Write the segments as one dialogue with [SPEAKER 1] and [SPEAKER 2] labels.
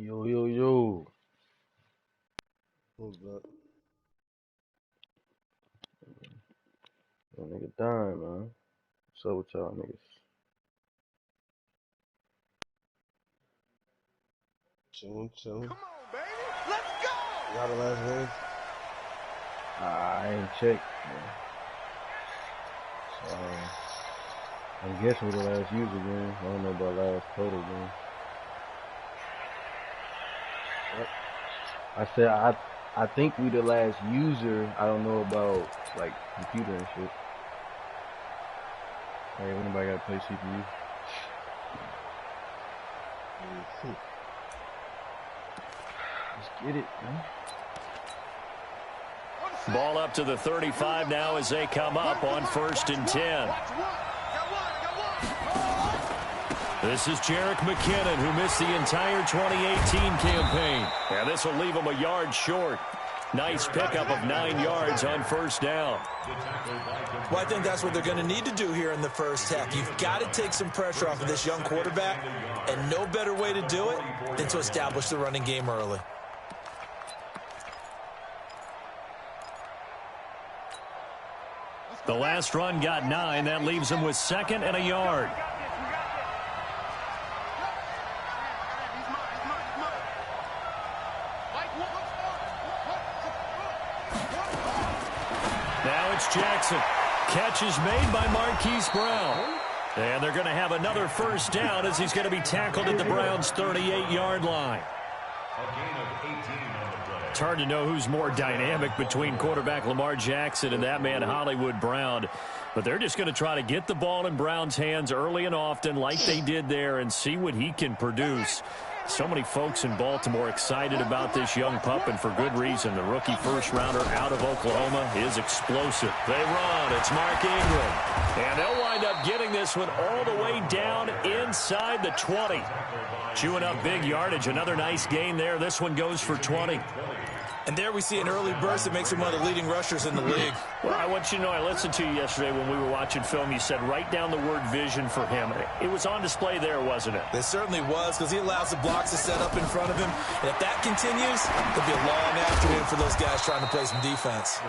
[SPEAKER 1] Yo, yo, yo.
[SPEAKER 2] Who's that?
[SPEAKER 1] Yo, nigga dying, man. What's up with y'all niggas?
[SPEAKER 2] Chillin'.
[SPEAKER 3] Come on, baby. Let's go.
[SPEAKER 2] Y'all the last game?
[SPEAKER 1] I ain't checked, man. So, I'm guessing with the last user game. I don't know about last total game. I said I think we the last user. I don't know about like computer and shit. Hey, anybody gotta play CPU? Let's get it, man.
[SPEAKER 4] Ball up to the 35 now as they come up on 1st and 10. This is Jerick McKinnon, who missed the entire 2018 campaign. And this will leave him a yard short. Nice pickup of 9 yards on 1st down.
[SPEAKER 5] Well, I think that's what they're going to need to do here in the first half. You've got to take some pressure off of this young quarterback, and no better way to do it than to establish the running game early.
[SPEAKER 4] The last run got 9. That leaves him with 2nd and a yard. Now it's Jackson. Catch is made by Marquise Brown. And they're going to have another 1st down as he's going to be tackled at the Browns' 38-yard line. It's hard to know who's more dynamic between quarterback Lamar Jackson and that man Hollywood Brown. But they're just going to try to get the ball in Brown's hands early and often like they did there and see what he can produce. So many folks in Baltimore excited about this young pup, and for good reason. The rookie first-rounder out of Oklahoma is explosive. They run. It's Mark Ingram. And they'll wind up getting this one all the way down inside the 20. Chewing up big yardage. Another nice gain there. This one goes for 20.
[SPEAKER 5] And there we see an early burst that makes him one of the leading rushers in the league.
[SPEAKER 4] Well, I want you to know, I listened to you yesterday when we were watching film. You said write down the word vision for him. It was on display there, wasn't it?
[SPEAKER 5] It certainly was, because he allows the blocks to set up in front of him. And if that continues, it'll be a long afternoon for those guys trying to play some defense.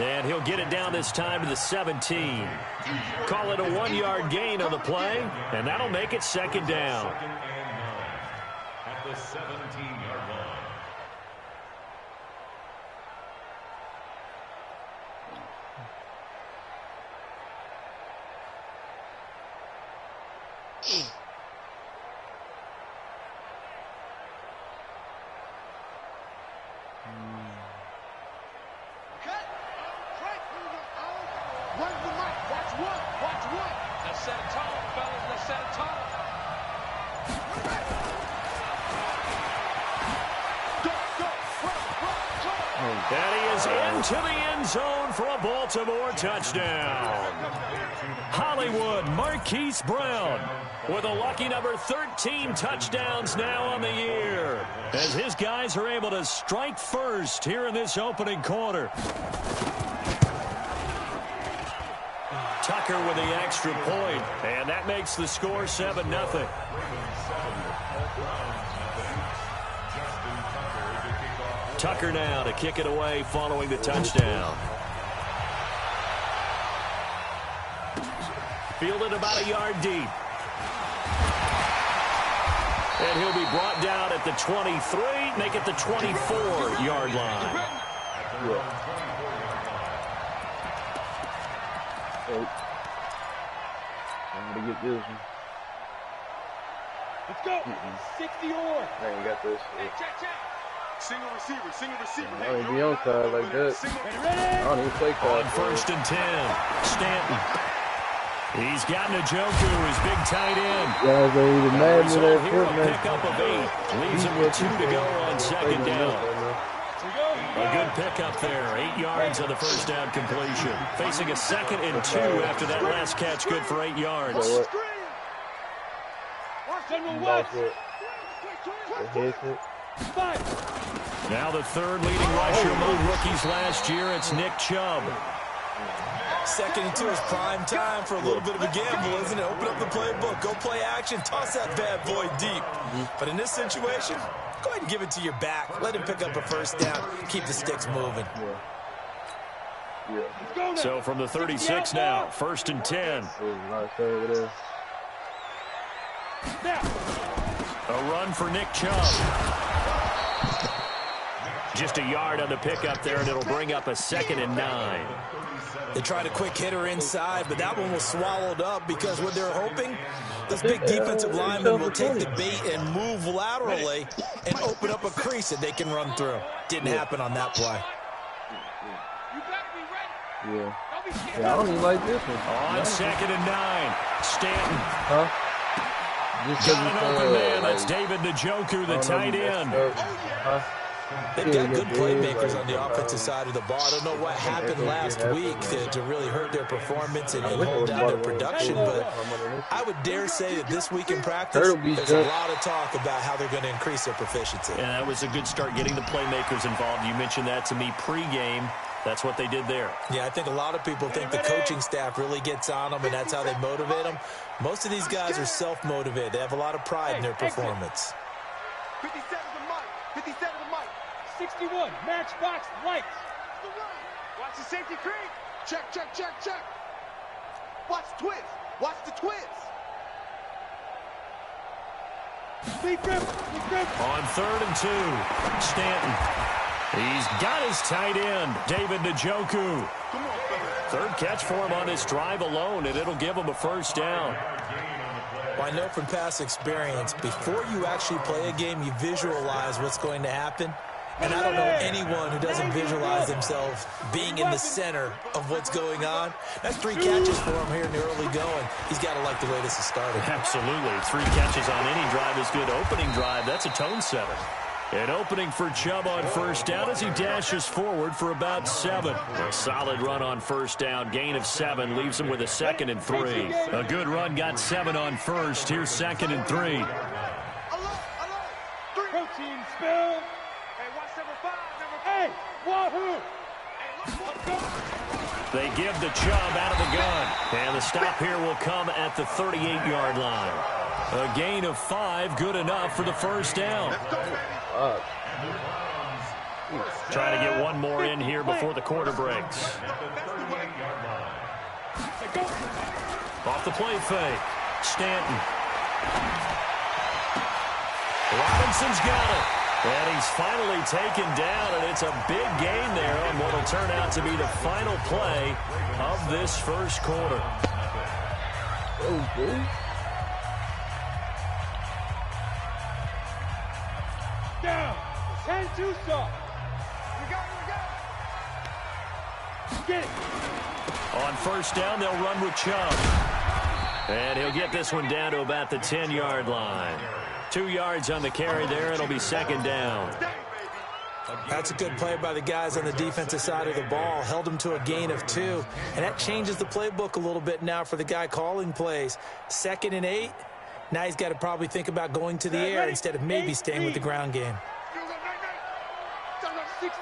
[SPEAKER 4] And he'll get it down this time to the 17. Call it a 1-yard gain on the play, and that'll make it 2nd down.
[SPEAKER 6] At the 17-yard line.
[SPEAKER 4] And he is into the end zone for a Baltimore touchdown. Hollywood Marquise Brown with a lucky number 13 touchdowns now on the year, as his guys are able to strike first here in this opening quarter. Tucker with the extra point, and that makes the score 7-0. Tucker now to kick it away following the touchdown. Fielded about a yard deep. And he'll be brought down at the 23, make it the 24-yard line.
[SPEAKER 1] I'm gonna get this one.
[SPEAKER 3] Let's go. 60 or.
[SPEAKER 1] I ain't got this.
[SPEAKER 3] Check. Single receiver.
[SPEAKER 1] I don't even be on side like that. I don't even play card.
[SPEAKER 4] On 1st and 10, Stanton. He's got Njoku, his big tight end.
[SPEAKER 1] Guys ain't even mad with that foot, man.
[SPEAKER 4] Pickup of 8. Leaves him with 2 to go on 2nd down. A good pickup there. 8 yards on the 1st down completion. Facing a 2nd and 2 after that last catch, good for 8 yards. Now the 3rd leading rusher among rookies last year, it's Nick Chubb.
[SPEAKER 5] 2nd and 2 is prime time for a little bit of a gamble, isn't it? Open up the playbook, go play action, toss that bad boy deep. But in this situation, go ahead and give it to your back. Let him pick up a first down. Keep the sticks moving.
[SPEAKER 4] So from the 36 now, 1st and 10. A run for Nick Chubb. Just a yard on the pickup there, and it'll bring up a 2nd and 9.
[SPEAKER 5] They tried a quick hitter inside, but that one was swallowed up because what they're hoping, this big defensive lineman will take the bait and move laterally and open up a crease that they can run through. Didn't happen on that play.
[SPEAKER 1] Yeah, I don't even like this one.
[SPEAKER 4] On 2nd and 9, Stanton.
[SPEAKER 1] Just
[SPEAKER 4] got an open man. That's David Njoku, the tight end.
[SPEAKER 5] They've got good playmakers on the offensive side of the ball. I don't know what happened last week to really hurt their performance and hold down their production, but I would dare say that this week in practice, there's a lot of talk about how they're going to increase their proficiency.
[SPEAKER 4] And that was a good start getting the playmakers involved. You mentioned that to me pregame. That's what they did there.
[SPEAKER 5] Yeah, I think a lot of people think the coaching staff really gets on them, and that's how they motivate them. Most of these guys are self-motivated. They have a lot of pride in their performance.
[SPEAKER 3] 57 to Mike. 57 to Mike.
[SPEAKER 7] 61, matchbox lights.
[SPEAKER 3] Watch the safety creep. Check, check, check, check. Watch the twist. Watch the twist.
[SPEAKER 4] On 3rd and 2, Stanton. He's got his tight end, David Njoku. 3rd catch for him on this drive alone, and it'll give him a 1st down.
[SPEAKER 5] Well, I know from past experience, before you actually play a game, you visualize what's going to happen. And I don't know anyone who doesn't visualize themselves being in the center of what's going on. That's 3 catches for him here in the early going. He's got to like the way this is started.
[SPEAKER 4] Absolutely. 3 catches on any drive is good. Opening drive, that's a tone setter. An opening for Chubb on 1st down as he dashes forward for about 7. A solid run on 1st down. Gain of 7 leaves him with a 2nd and 3. A good run got 7 on 1st. Here's 2nd and 3.
[SPEAKER 7] Protein spill.
[SPEAKER 3] Hey, watch number 5.
[SPEAKER 7] Hey, wahoo!
[SPEAKER 4] They give the Chubb out of the gun. And the stop here will come at the 38-yard line. A gain of 5, good enough for the 1st down. Trying to get one more in here before the quarter breaks. Off the play fake. Stanton. Robinson's got it. And he's finally taken down, and it's a big gain there on what will turn out to be the final play of this 1st quarter.
[SPEAKER 7] Down. 10 too soft.
[SPEAKER 3] We got
[SPEAKER 7] Get it.
[SPEAKER 4] On 1st down, they'll run with Chubb. And he'll get this one down to about the 10-yard line. 2 yards on the carry there. It'll be 2nd down.
[SPEAKER 5] That's a good play by the guys on the defensive side of the ball. Held them to a gain of 2. And that changes the playbook a little bit now for the guy calling plays. 2nd and 8. Now he's got to probably think about going to the air instead of maybe staying with the ground game.
[SPEAKER 7] 6-6,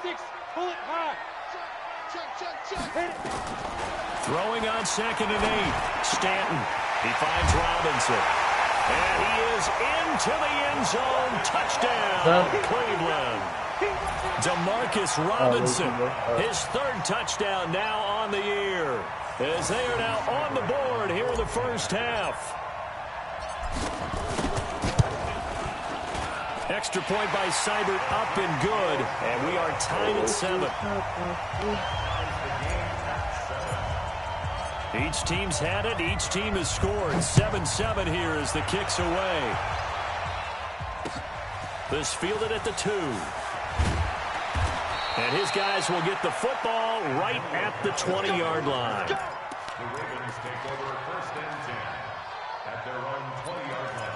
[SPEAKER 7] pull it high. Hit it.
[SPEAKER 4] Throwing on 2nd and 8. Stanton. He finds Robinson. And he is into the end zone. Touchdown, Cleveland. Demarcus Robinson, his 3rd touchdown now on the year, as they are now on the board here in the 1st half. Extra point by Seibert, up and good, and we are tied at 7. Each team's had it. Each team has scored. 7-7 here as the kick's away. This fielded at the 2. And his guys will get the football right at the 20-yard line.
[SPEAKER 6] The Ravens take over 1st and 10 at their own 20-yard line.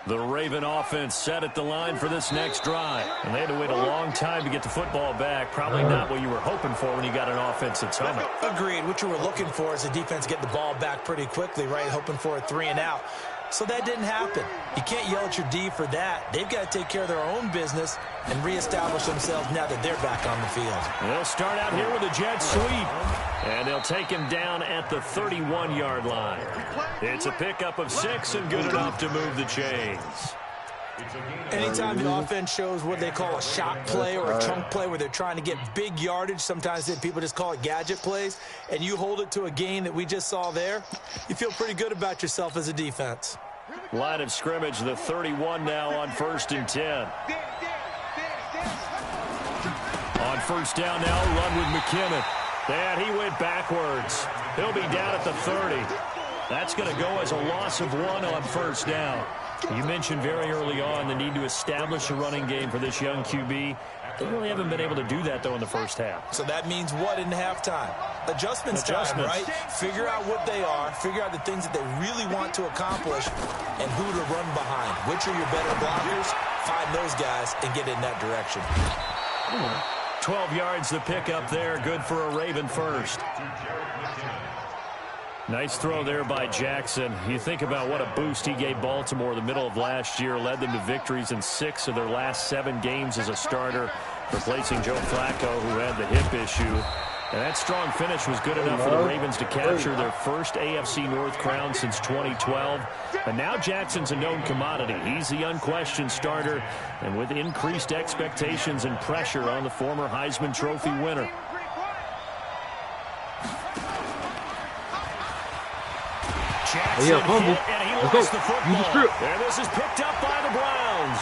[SPEAKER 4] The Raven offense set at the line for this next drive. And they had to wait a long time to get the football back. Probably not what you were hoping for when you got an offense that's humming.
[SPEAKER 5] Agreed. What you were looking for is the defense get the ball back pretty quickly, right? Hoping for a 3 and out. So that didn't happen. You can't yell at your D for that. They've got to take care of their own business and reestablish themselves now that they're back on the field.
[SPEAKER 4] They'll start out here with a jet sweep, and they'll take him down at the 31-yard line. It's a pickup of 6 and good enough to move the chains.
[SPEAKER 5] Anytime the offense shows what they call a shot play or a chunk play where they're trying to get big yardage, sometimes people just call it gadget plays, and you hold it to a gain that we just saw there, you feel pretty good about yourself as a defense.
[SPEAKER 4] Line of scrimmage, the 31 now on 1st and 10. On 1st down now, run with McKinnon. And he went backwards. He'll be down at the 30. That's going to go as a loss of 1 on 1st down. You mentioned very early on the need to establish a running game for this young QB. They really haven't been able to do that, though, in the first half.
[SPEAKER 5] So that means what in halftime? Adjustments time, right? Figure out what they are, figure out the things that they really want to accomplish, and who to run behind. Which are your better blockers? Find those guys and get in that direction.
[SPEAKER 4] 12 yards the pickup there. Good for a Raven first. Nice throw there by Jackson. You think about what a boost he gave Baltimore the middle of last year, led them to victories in 6 of their last 7 games as a starter, replacing Joe Flacco, who had the hip issue. And that strong finish was good enough for the Ravens to capture their first AFC North crown since 2012. And now Jackson's a known commodity. He's the unquestioned starter, and with increased expectations and pressure on the former Heisman Trophy winner. Jackson hit, and he lost the football. And this is picked up by the Browns.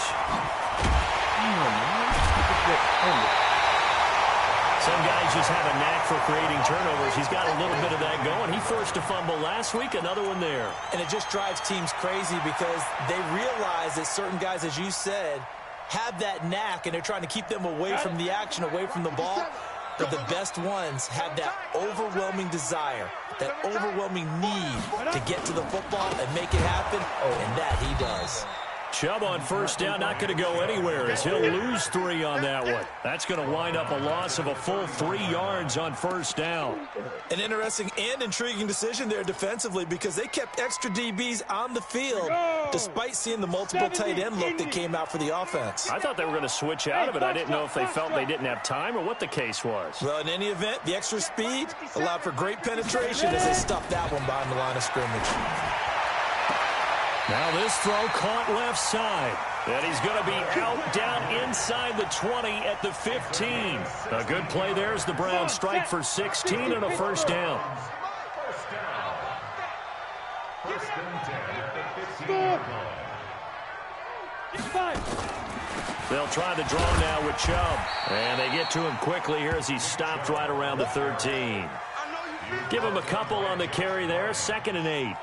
[SPEAKER 4] Some guys just have a knack for creating turnovers. He's got a little bit of that going. He forced a fumble last week, another one there.
[SPEAKER 5] And it just drives teams crazy because they realize that certain guys, as you said, have that knack, and they're trying to keep them away from the action, away from the ball. But the best ones have that overwhelming desire, that overwhelming need to get to the football and make it happen, and that he does.
[SPEAKER 4] Chubb on 1st down, not going to go anywhere as he'll lose 3 on that one. That's going to wind up a loss of a full 3 yards on 1st down.
[SPEAKER 5] An interesting and intriguing decision there defensively because they kept extra DBs on the field despite seeing the multiple tight end look that came out for the offense.
[SPEAKER 4] I thought they were going to switch out of it. I didn't know if they felt they didn't have time or what the case was.
[SPEAKER 5] Well, in any event, the extra speed allowed for great penetration as they stuffed that one behind the line of scrimmage.
[SPEAKER 4] Now this throw caught left side. And he's going to be out down inside the 20 at the 15. A good play there as the Browns strike for 16 and a 1st down. They'll try the draw now with Chubb. And they get to him quickly here as he stopped right around the 13. Give him a couple on the carry there. 2nd and 8.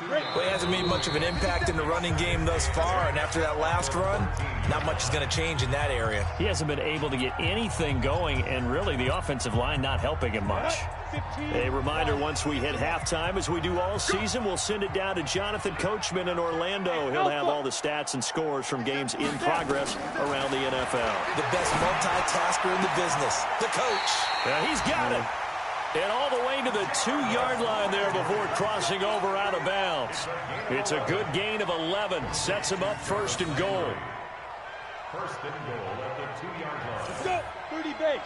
[SPEAKER 5] Well, he hasn't made much of an impact in the running game thus far, and after that last run, not much is going to change in that area.
[SPEAKER 4] He hasn't been able to get anything going, and really the offensive line not helping him much. A reminder, once we hit halftime, as we do all season, we'll send it down to Jonathan Coachman in Orlando. He'll have all the stats and scores from games in progress around the NFL.
[SPEAKER 5] The best multitasker in the business, the coach.
[SPEAKER 4] Yeah, he's got it. And all the way to the 2-yard line there before crossing over out of bounds. It's a good gain of 11. Sets him up 1st and goal.
[SPEAKER 6] 1st and goal at the 2-yard line.
[SPEAKER 7] Let's go. 30 base.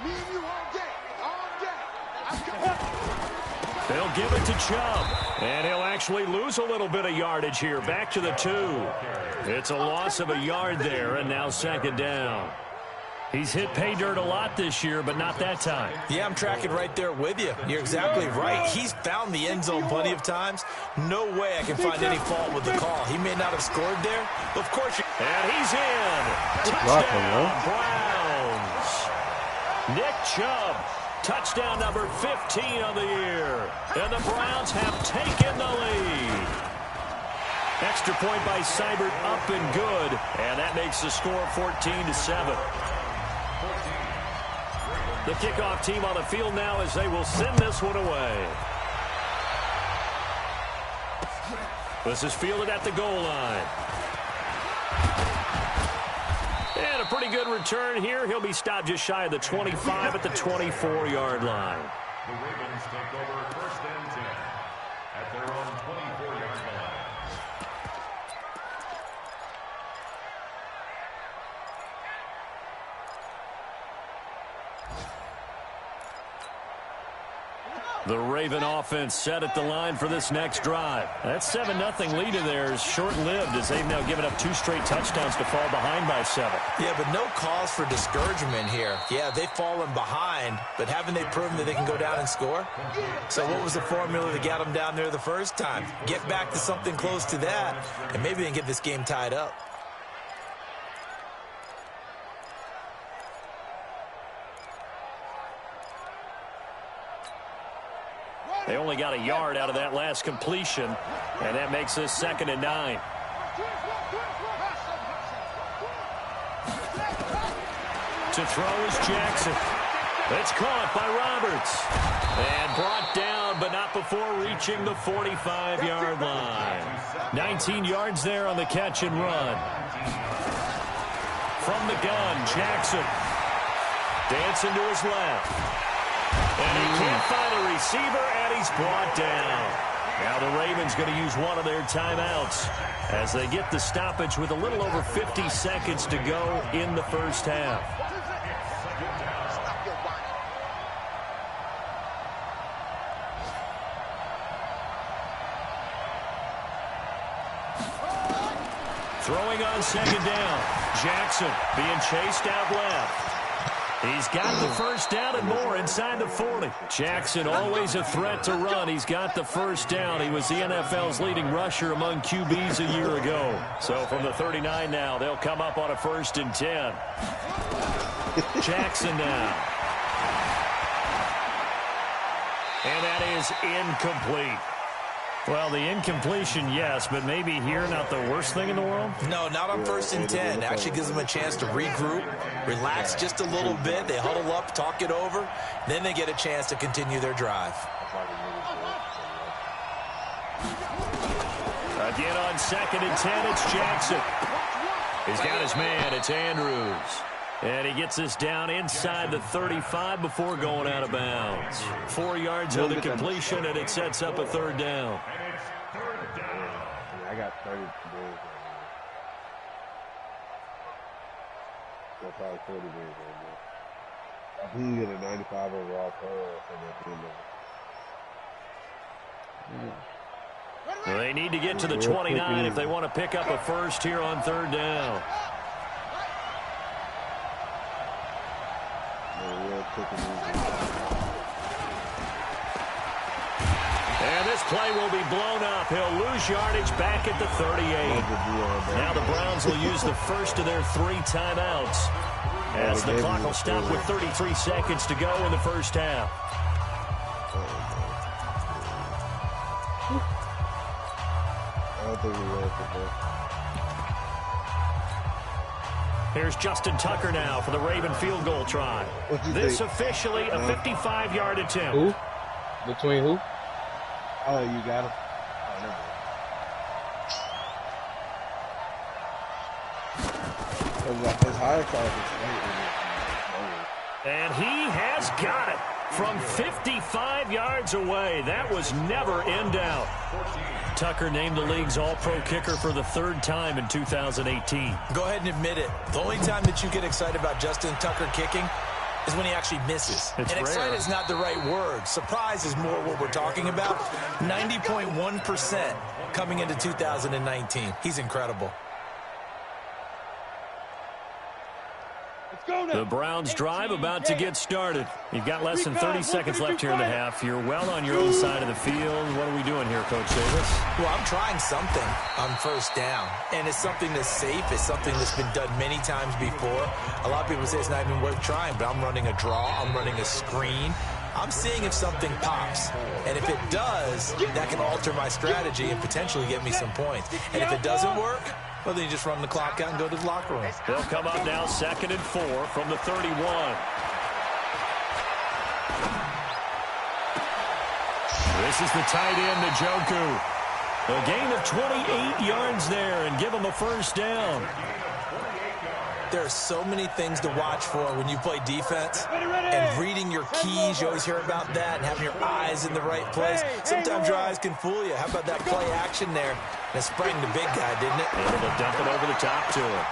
[SPEAKER 3] Me and you all day.
[SPEAKER 4] They'll give it to Chubb. And he'll actually lose a little bit of yardage here. Back to the 2. It's a loss of a yard there, and now 2nd down. He's hit pay dirt a lot this year, but not that time.
[SPEAKER 5] Yeah, I'm tracking right there with you. You're exactly right. He's found the end zone plenty of times. No way I can find any fault with the call. He may not have scored there. Of course.
[SPEAKER 4] And he's in. Touchdown, Browns. Nick Chubb. Touchdown number 15 on the year. And the Browns have taken the lead. Extra point by Seibert, up and good. And that makes the score 14-7. The kickoff team on the field now as they will send this one away. This is fielded at the goal line. And a pretty good return here. He'll be stopped just shy of the 25 at the 24-yard line.
[SPEAKER 6] The Ravens take over 1st and 10. at their own 24-yard line.
[SPEAKER 4] The Raven offense set at the line for this next drive. That 7-0 lead of theirs short-lived as they've now given up 2 straight touchdowns to fall behind by 7.
[SPEAKER 5] Yeah, but no cause for discouragement here. Yeah, they've fallen behind, but haven't they proven that they can go down and score? So what was the formula that got them down there the first time? Get back to something close to that, and maybe they can get this game tied up.
[SPEAKER 4] They only got a yard out of that last completion, and that makes this 2nd and 9. To throw is Jackson. It's caught by Roberts. And brought down, but not before reaching the 45-yard line. 19 yards there on the catch and run. From the gun, Jackson. Dancing to his left. And he can't find a receiver, and he's brought down. Now the Ravens going to use one of their timeouts as they get the stoppage with a little over 50 seconds to go in the first half. Throwing on 2nd down. Jackson being chased out left. He's got the first down and more inside the 40. Jackson always a threat to run. He's got the first down. He was the NFL's leading rusher among QBs a year ago. So from the 39 now, they'll come up on a 1st and 10. Jackson now. And that is incomplete. Well, the incompletion, yes, but maybe here not the worst thing in the world?
[SPEAKER 5] No, not on 1st and 10. Actually gives them a chance to regroup, relax just a little bit. They huddle up, talk it over. Then they get a chance to continue their drive.
[SPEAKER 4] Again on 2nd and 10, it's Jackson. He's got his man, it's Andrews. And he gets this down inside the 35 before going out of bounds. 4 yards on the completion, and it sets up a 3rd down.
[SPEAKER 2] I got 30 days. That's probably 40 days right now. I think you get a 95 overall player or something at the end of it.
[SPEAKER 4] Well, they need to get to the 29 if they want to pick up a first here on 3rd down. And this play will be blown up. He'll lose yardage back at the 38. Now the Browns will use the first of their 3 timeouts as the clock will stop with 33 seconds to go in the first half.
[SPEAKER 2] I don't think we will.
[SPEAKER 4] Here's Justin Tucker now for the Raven field goal try. This officially a 55-yard attempt.
[SPEAKER 1] Who? Between who?
[SPEAKER 2] Oh, you got him. His higher class is
[SPEAKER 4] and he has got it from 55 yards away. That was never in doubt. Tucker named the league's all-pro kicker for the 3rd time in 2018.
[SPEAKER 5] Go ahead and admit it. The only time that you get excited about Justin Tucker kicking is when he actually misses.
[SPEAKER 4] It's
[SPEAKER 5] and
[SPEAKER 4] rare.
[SPEAKER 5] excited is not the right word. Surprise is more what we're talking about. 90.1% coming into 2019. He's incredible.
[SPEAKER 4] The Browns drive about to get started. You've got less than 30 seconds left here in the half. You're well on your own side of the field. What are we doing here, Coach Davis?
[SPEAKER 5] Well, I'm trying something on 1st down, and it's something that's safe. It's something that's been done many times before. A lot of people say it's not even worth trying, but I'm running a draw. I'm running a screen. I'm seeing if something pops, and if it does, that can alter my strategy and potentially get me some points. And if it doesn't work, well, then you just run the clock out and go to the locker room.
[SPEAKER 4] They'll come up now 2nd and 4 from the 31. This is the tight end, Njoku. A gain of 28 yards there and give him a 1st down.
[SPEAKER 5] There are so many things to watch for when you play defense. And reading your keys, you always hear about that, and having your eyes in the right place. Sometimes your eyes can fool you. How about that play action there? And it sprang the big guy, didn't it?
[SPEAKER 4] Able to dump it over the top to him.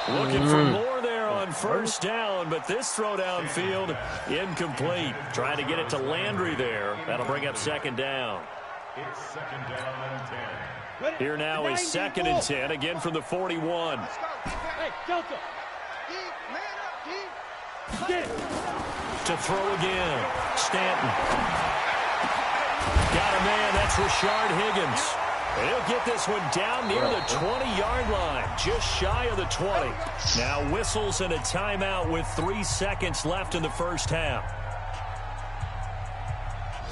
[SPEAKER 4] Looking for more there on first down, but this throw downfield incomplete. Trying to get it to Landry there. That'll bring up second down.
[SPEAKER 6] It's second down and 10.
[SPEAKER 4] Here now is second and 10, again from the 41.
[SPEAKER 7] Hey, Delta.
[SPEAKER 4] To throw again, Stanton. Got a man, that's Rashard Higgins. And he'll get this one down near the 20-yard line, just shy of the 20. Now whistles and a timeout with 3 seconds left in the first half.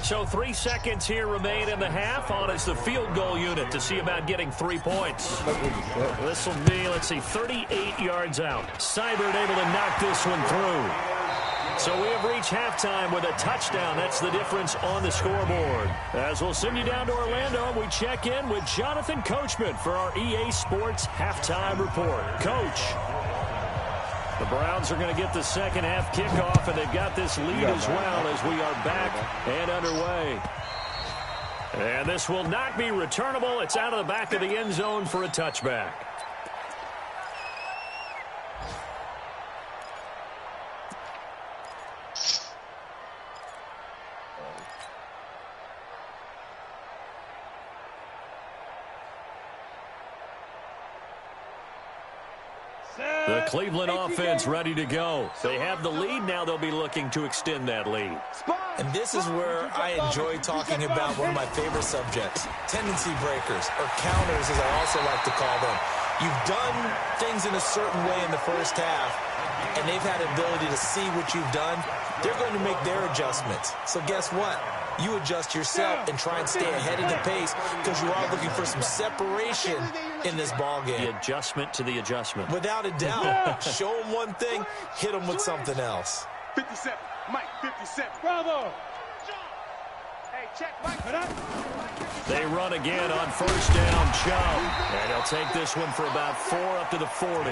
[SPEAKER 4] So 3 seconds here remain in the half. On is the field goal unit to see about getting 3 points. This will be, let's see, 38 yards out. Seibert able to knock this one through. So we have reached halftime with a touchdown. That's the difference on the scoreboard. As we'll send you down to Orlando, we check in with Jonathan Coachman for our EA Sports Halftime Report. Coach, the Browns are going to get the second half kickoff, and they've got this lead as well as we are back and underway. And this will not be returnable. It's out of the back of the end zone for a touchback. The Cleveland offense ready to go. They have the lead. Now they'll be looking to extend that lead.
[SPEAKER 5] And this is where I enjoy talking about one of my favorite subjects, tendency breakers, or counters as I also like to call them. You've done things in a certain way in the first half, and they've had the ability to see what you've done. They're going to make their adjustments. So guess what? You adjust yourself and try and stay ahead of the pace because you are looking for some separation in this ball game.
[SPEAKER 4] The adjustment to the adjustment.
[SPEAKER 5] Without a doubt. Show them one thing, hit them with something else.
[SPEAKER 3] 57. Mike, 57.
[SPEAKER 7] Bravo.
[SPEAKER 3] Hey, check Mike.
[SPEAKER 4] They run again on first down, Chubb. And he'll take this one for about 4 up to the 40.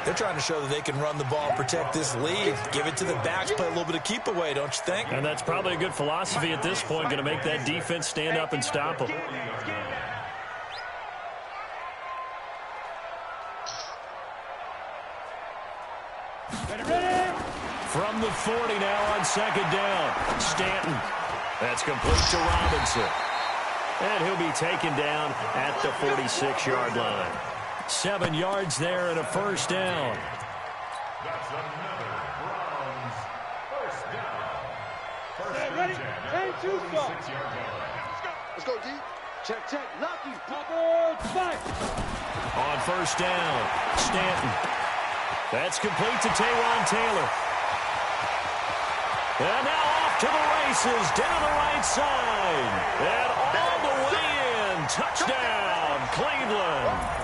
[SPEAKER 5] They're trying to show that they can run the ball and protect this lead. Give it to the backs, play a little bit of keep away, don't you think?
[SPEAKER 4] And that's probably a good philosophy at this point, going to make that defense stand up and stop them. From the 40 now on second down, Stanton. That's complete to Robinson. And he'll be taken down at the 46-yard line. 7 yards there and a first down.
[SPEAKER 6] That's another Browns first down. First and
[SPEAKER 7] Ready?
[SPEAKER 6] 10
[SPEAKER 7] Hey,
[SPEAKER 6] at the
[SPEAKER 7] two stop.
[SPEAKER 6] 46-yard line.
[SPEAKER 3] Let's go, D. Check, check. Lucky.
[SPEAKER 7] Fight.
[SPEAKER 4] On first down, Stanton. That's complete to Taywan Taylor. And now off to the races down the right side. And all the way in. Touchdown, Cleveland.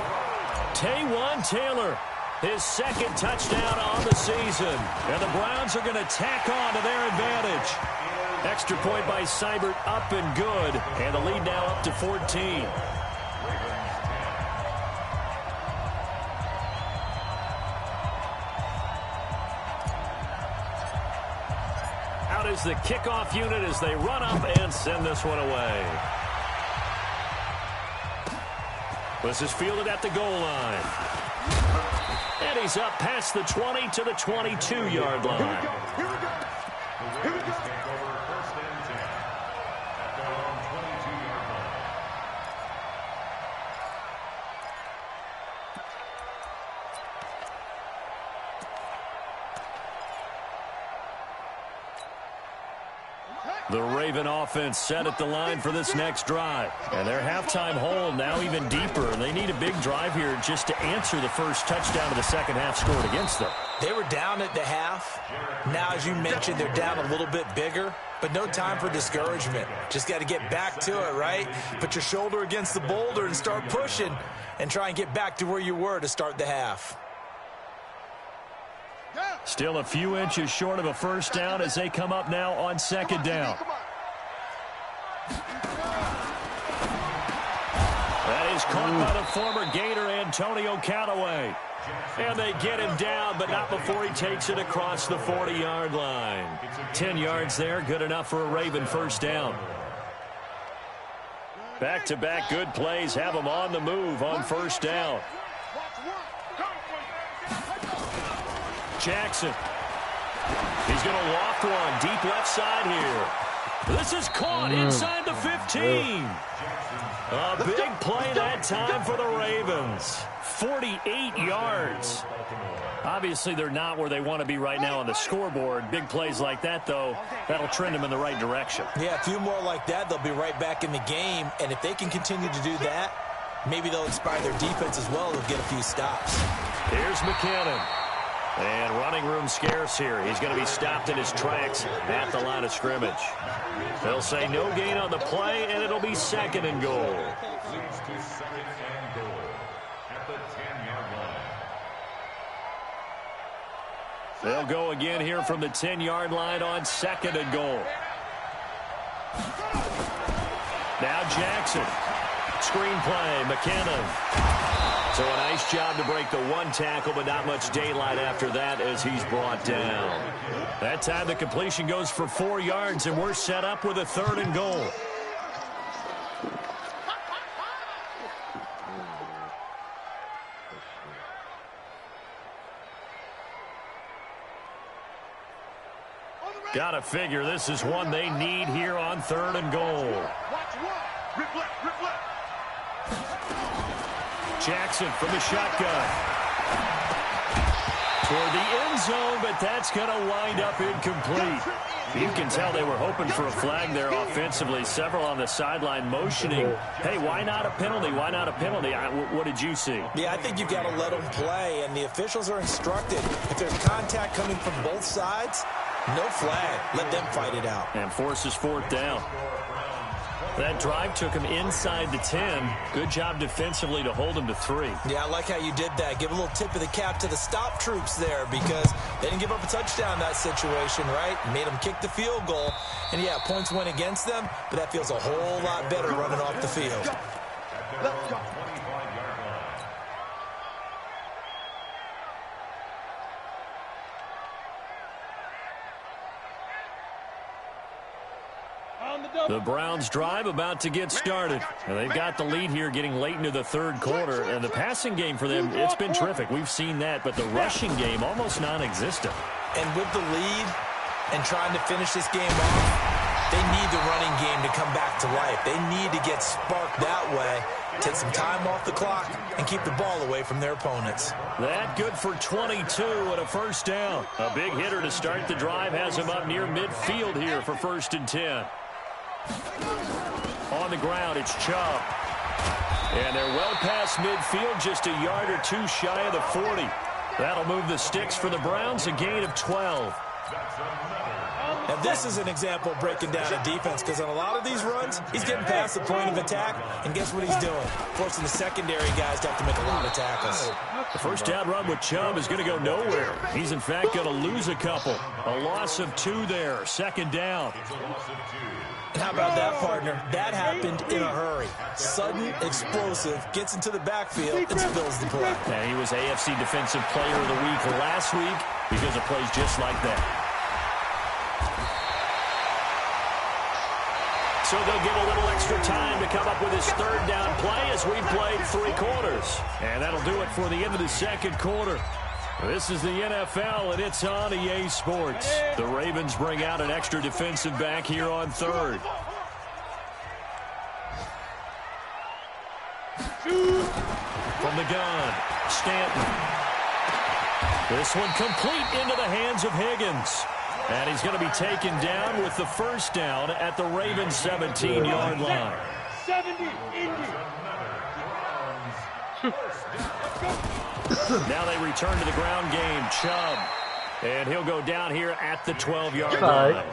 [SPEAKER 4] Taywan Taylor, his second touchdown on the season. And the Browns are going to tack on to their advantage. Extra point by Seibert, up and good. And the lead now up to 14. Out is the kickoff unit as they run up and send this one away. This is fielded at the goal line. And he's up past the 20 to the 22-yard line.
[SPEAKER 3] Here we go. Here we go.
[SPEAKER 6] Take over first and 10 at their own 22-yard line.
[SPEAKER 4] The Raven offense set at the line for this next drive. And their halftime hole now even deeper. They need a big drive here just to answer the first touchdown of the second half scored against them.
[SPEAKER 5] They were down at the half. Now, as you mentioned, they're down a little bit bigger, but no time for discouragement. Just got to get back to it, right? Put your shoulder against the boulder and start pushing and try and get back to where you were to start the half.
[SPEAKER 4] Still a few inches short of a first down as they come up now on second down. That was caught by the former Gator Antonio Callaway. And they get him down, but not before he takes it across the 40-yard line. 10 yards there, good enough for a Raven first down. Back-to-back good plays have him on the move on first down. Jackson. He's going to loft one deep left side here. This is caught inside the 15. A big play that time for the Ravens. 48 yards. Obviously, they're not where they want to be right now on the scoreboard. Big plays like that, though, that'll trend them in the right direction.
[SPEAKER 5] Yeah, a few more like that, they'll be right back in the game. And if they can continue to do that, maybe they'll inspire their defense as well. They'll get a few stops.
[SPEAKER 4] Here's McKinnon. And running room scarce here. He's going to be stopped in his tracks at the line of scrimmage. They'll say no gain on the play, and it'll be second and goal.
[SPEAKER 6] Leads to second and goal at the 10-yard line.
[SPEAKER 4] They'll go again here from the 10-yard line on second and goal. Now Jackson. Screenplay, McKinnon. So a nice job to break the one tackle, but not much daylight after that as he's brought down. That time the completion goes for 4 yards, and we're set up with a third and goal. Gotta figure this is one they need here on third and goal. Jackson from the shotgun. Toward the end zone, but that's going to wind up incomplete. You can tell they were hoping for a flag there offensively. Several on the sideline motioning, hey, why not a penalty? Why not a penalty? What did you see?
[SPEAKER 5] Yeah, I think you've got to let them play, and the officials are instructed. If there's contact coming from both sides, no flag. Let them fight it out.
[SPEAKER 4] And forces fourth down. That drive took him inside the 10. Good job defensively to hold him to 3.
[SPEAKER 5] Yeah, I like how you did that. Give a little tip of the cap to the stop troops there because they didn't give up a touchdown in that situation, right? Made them kick the field goal. And, yeah, points went against them, but that feels a whole lot better running off the field.
[SPEAKER 4] The Browns drive about to get started. And they've got the lead here getting late into the third quarter. And the passing game for them, it's been terrific. We've seen that. But the rushing game, almost non-existent.
[SPEAKER 5] And with the lead and trying to finish this game off, they need the running game to come back to life. They need to get sparked that way, take some time off the clock, and keep the ball away from their opponents.
[SPEAKER 4] That good for 22 and a first down. A big hitter to start the drive has him up near midfield here for first and 10. On the ground, it's Chubb. And they're well past midfield, just a yard or two shy of the 40. That'll move the sticks for the Browns, a gain of 12.
[SPEAKER 5] And this is an example of breaking down a defense because on a lot of these runs, he's getting past the point of attack, and guess what he's doing? Forcing the secondary guys to have to make a lot of tackles.
[SPEAKER 4] The first down run with Chubb is going to go nowhere. He's, in fact, going to lose a couple. A loss of 2 there, second down.
[SPEAKER 5] And how about that, partner? That happened in a hurry. Sudden, explosive, gets into the backfield, and spills the play.
[SPEAKER 4] And he was AFC Defensive Player of the Week last week because of plays just like that. So they'll get a little extra time to come up with his third down play as we've played 3 quarters. And that'll do it for the end of the second quarter. This is the NFL, and it's on EA Sports. The Ravens bring out an extra defensive back here on third. From the gun, Stanton. This one complete into the hands of Higgins. And he's going to be taken down with the first down at the Ravens' 17-yard line.
[SPEAKER 7] 70, Indy.
[SPEAKER 4] Now they return to the ground game. Chubb. And he'll go down here at the 12-yard line.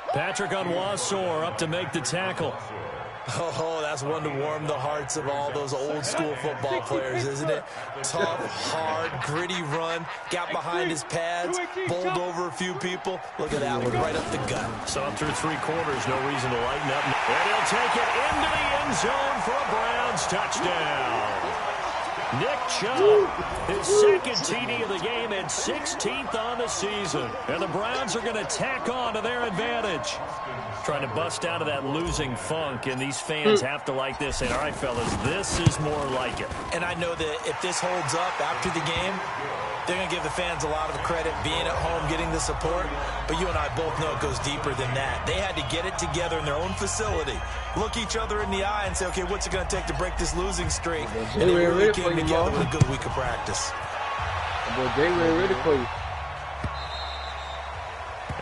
[SPEAKER 4] Patrick Onwuasor up to make the tackle.
[SPEAKER 5] Oh, that's one to warm the hearts of all those old-school football players, isn't it? Tough, hard, gritty run, got behind his pads, bowled over a few people. Look at that one, right up the gut.
[SPEAKER 4] So up through 3 quarters, no reason to lighten up. And he'll take it into the end zone for a Browns touchdown. Nick Chubb, his second TD of the game and 16th on the season. And the Browns are going to tack on to their advantage. Trying to bust out of that losing funk, and these fans have to like this. And all right, fellas, this is more like it.
[SPEAKER 5] And I know that if this holds up after the game, they're going to give the fans a lot of credit being at home, getting the support. But you and I both know it goes deeper than that. They had to get it together in their own facility, look each other in the eye and say, okay, what's it going to take to break this losing streak? And they really came together with a good week of practice.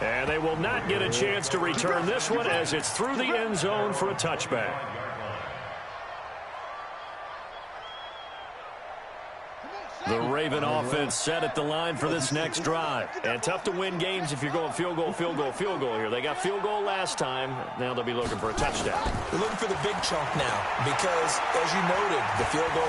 [SPEAKER 4] And they will not get a chance to return this one as it's through the end zone for a touchback. The Raven offense set at the line for this next drive. And tough to win games if you're going field goal, field goal, field goal here. They got field goal last time. Now they'll be looking for a touchdown.
[SPEAKER 5] They're looking for the big chunk now because, as you noted, the field goal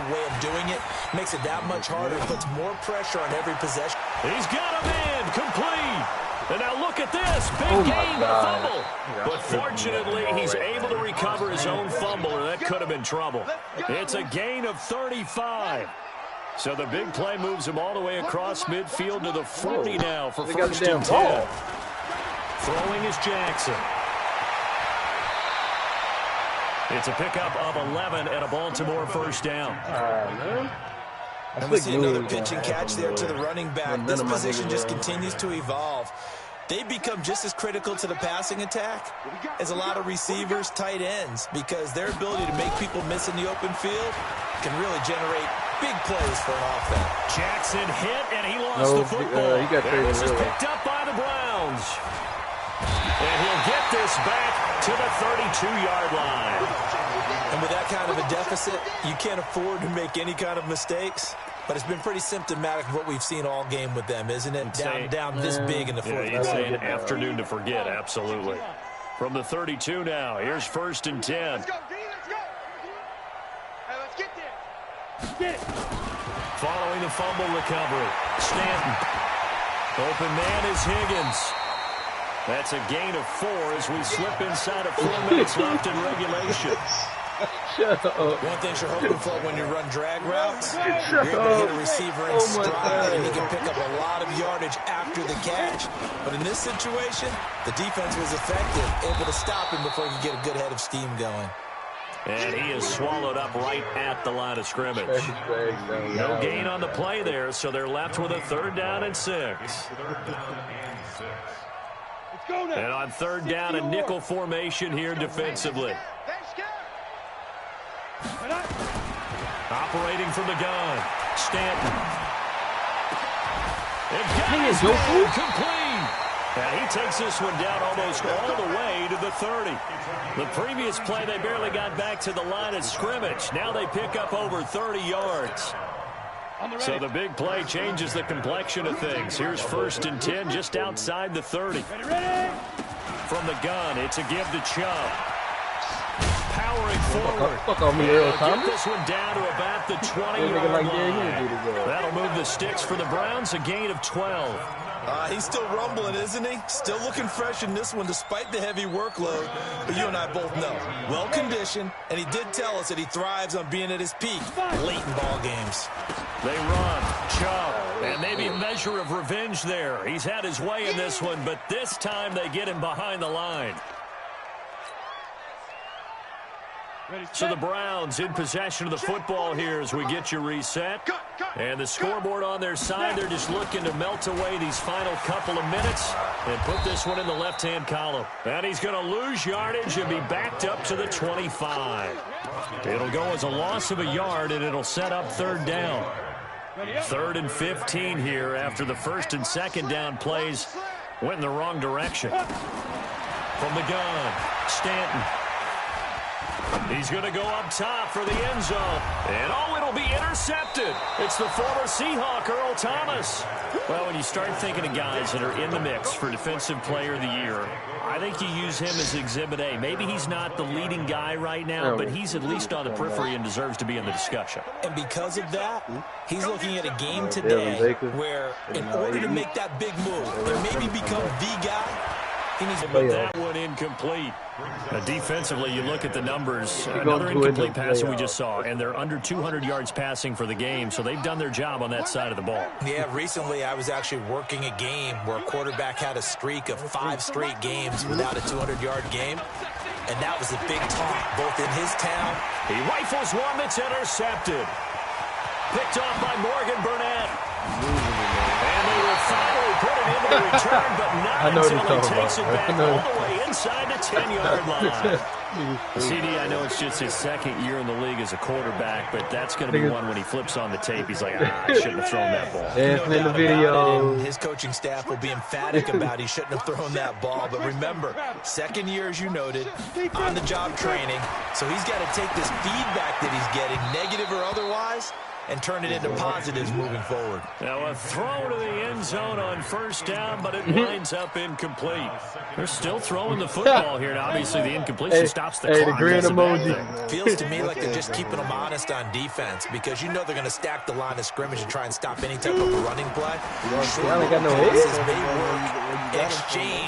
[SPEAKER 5] way of doing it makes it that much harder. It puts more pressure on every possession.
[SPEAKER 4] He's got him in, complete. And now look at this, big gain, the fumble. But fortunately, he's able to recover his own fumble, or that could have been trouble. It's a gain of 35. So the big play moves him all the way across midfield to the 40 now for first and 10. Throwing is Jackson. It's a pickup of 11 and a Baltimore first down.
[SPEAKER 5] And we see another pitch and catch there to the running back. This position just continues to evolve. They become just as critical to the passing attack as a lot of receivers, tight ends, because their ability to make people miss in the open field can really generate big plays for an offense.
[SPEAKER 4] Jackson hit, and he lost the football. And this is picked up by the Browns. And he'll get this back to the 32-yard line.
[SPEAKER 5] And with that kind of a deficit, you can't afford to make any kind of mistakes. But it's been pretty symptomatic of what we've seen all game with them, isn't it? Down this big in the fourth.
[SPEAKER 4] Yeah, you'd say an afternoon to forget, absolutely. From the 32 now, here's first and 10.
[SPEAKER 7] Let's go, D, let's go. Hey, let's get there. Get it.
[SPEAKER 4] Following the fumble recovery, Stanton. Open man is Higgins. That's a gain of 4 as we slip inside of 4 minutes left in regulation.
[SPEAKER 5] One thing you're hoping for when you run drag routes, you're able to hit a receiver in stride, and he can pick up a lot of yardage after the catch. But in this situation, the defense was effective, able to stop him before he could get a good head of steam going.
[SPEAKER 4] And he is swallowed up right at the line of scrimmage. No gain on the play there, so they're left with a 3rd down and 6. And on 3rd down, a nickel formation here defensively. Operating from the gun, Stanton. And got his man complete. And he takes this one down almost all the way to the 30. The previous play, they barely got back to the line of scrimmage. Now they pick up over 30 yards. So the big play changes the complexion of things. Here's first and 10 just outside the 30. From the gun, it's a give to Chubb. Powering forward. Get this one down to about the 20-yard line. That'll move the sticks for the Browns, a gain of 12.
[SPEAKER 5] He's still rumbling, isn't he? Still looking fresh in this one despite the heavy workload. But you and I both know, well-conditioned, and he did tell us that he thrives on being at his peak late in ball games.
[SPEAKER 4] They run, Chubb, and maybe a measure of revenge there. He's had his way in this one, but this time they get him behind the line. So the Browns in possession of the football here as we get you reset. And the scoreboard on their side, they're just looking to melt away these final couple of minutes and put this one in the left-hand column. And he's going to lose yardage and be backed up to the 25. It'll go as a loss of a yard, and it'll set up 3rd down. 3rd and 15 here after the 1st and 2nd down plays went in the wrong direction. From the gun, Stanton. He's going to go up top for the end zone. And, oh, it'll be intercepted. It's the former Seahawk, Earl Thomas. Well, when you start thinking of guys that are in the mix for Defensive Player of the Year, I think you use him as Exhibit A. Maybe he's not the leading guy right now, but he's at least on the periphery and deserves to be in the discussion.
[SPEAKER 5] And because of that, he's looking at a game today where in order to make that big move and maybe become the guy, he needs to
[SPEAKER 4] but that one incomplete. Defensively, you look at the numbers. Another incomplete pass that we just saw, and they're under 200 yards passing for the game, so they've done their job on that side of the ball.
[SPEAKER 5] Yeah, recently I was actually working a game where a quarterback had a streak of 5 straight games without a 200-yard game, and that was a big taunt, both in his town.
[SPEAKER 4] He rifles one that's intercepted. Picked off by Morgan Burnett. And they will finally put it into the return, but not until he takes it back all the way inside the 10-yard line. CD, I know it's just his second year in the league as a quarterback, but that's going to be one when he flips on the tape. He's like, I shouldn't have thrown that ball.
[SPEAKER 1] Dancing in the video.
[SPEAKER 5] His coaching staff will be emphatic about he shouldn't have thrown that ball. But remember, second year, as you noted, on-the-job training. So he's got to take this feedback that he's getting, negative or otherwise, and turn it into positives moving forward.
[SPEAKER 4] Now a throw to the end zone on first down, but it winds up incomplete. They're still throwing the football here, and obviously the incompletion stops the clock.
[SPEAKER 1] The green emoji.
[SPEAKER 5] Feels to me like they're just keeping them honest on defense because you know they're going to stack the line of scrimmage and try and stop any type of running play. Short passes may work, exchange